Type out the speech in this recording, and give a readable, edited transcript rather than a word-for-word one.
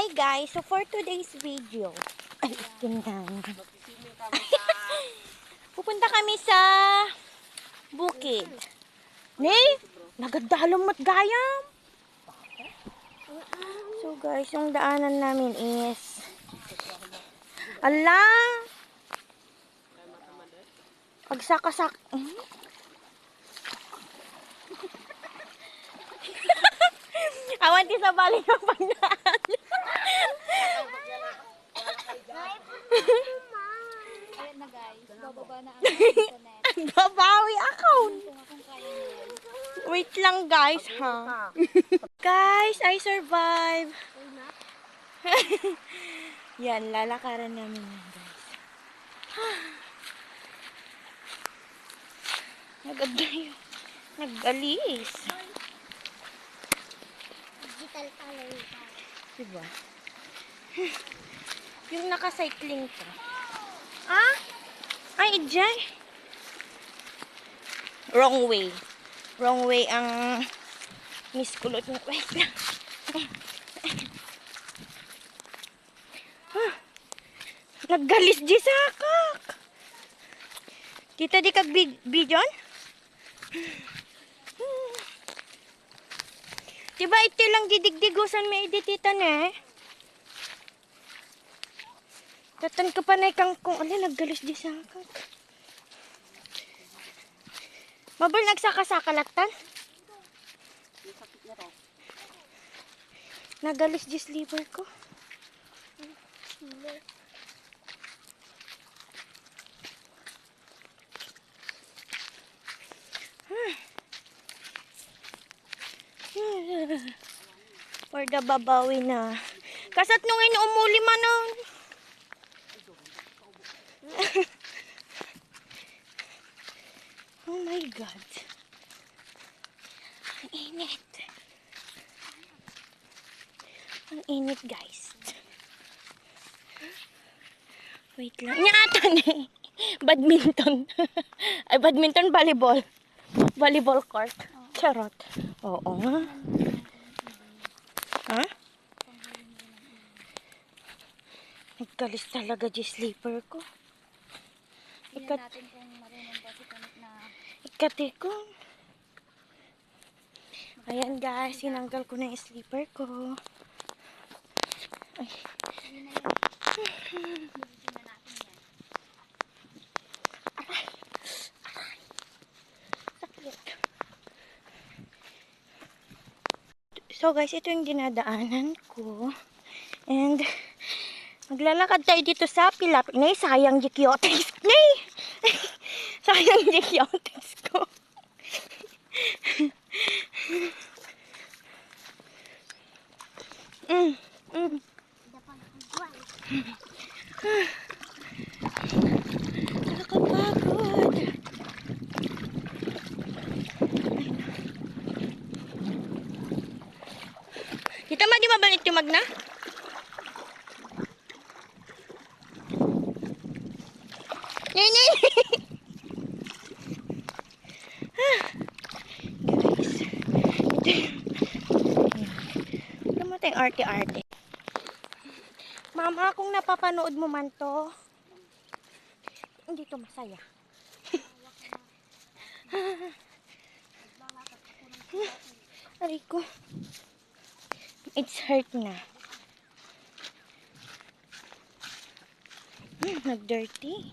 Hi guys, so for today's video, ay, tingnan. Pupunta kami sa bukid. Nay, nagadalom at gayam. So guys, yung daanan namin is ala, pagsakasak. Awan ti sa bali ng pagdaan. Ayan na guys, bababa na ang internet. Babawi ako. Kung akong kaya niyan. Wait lang guys ha. Guys, I survive. Yan, lalakaran namin yan guys. Nagadayo. Nagalis. Digital color. Diba? Yung naka-cycling to. Ah? Ay, Ijay. Wrong way. Wrong way ang miskulot ng wait lang. Naggalis di sakak. Kita di kag bijon? Diba ito lang didigdigusan may edititan eh. Tatan ka pa na ikang kung ano naggalis di sakak. Mabal nagsaka-saka laktan? Nagalis di sliver ko. For the babawi na. Kasat nung inuumuli man nun. Oh my God. Ang init. Ang init guys. Wait lang. Nyatan eh. Badminton. Ay, badminton, volleyball. Volleyball court. Charot. Oo nga. Ha? Nagkalis talaga di sleeper ko. Tingnan natin kung marunong ba si Kanit na Ikati ko. Ayan guys, sinanggal ko na yung sleeper ko. Ay. hindi na yan. Tingnan natin yan. Aray. Aray. Sakit. So guys, ito yung dinadaanan ko. And maglalakad tayo dito sa Pilap. Nay, sayang di kyotex. Nay! Sayang di kyotex ko. Nakakapagod. Kita ma, di mabalit yung magna? Nini! Guys, ito yung... Ito mo tayong arte-arte. Mama, kung napapanood mo man to, hindi to masaya. Aray ko. It's hurt na. Nag-dirty.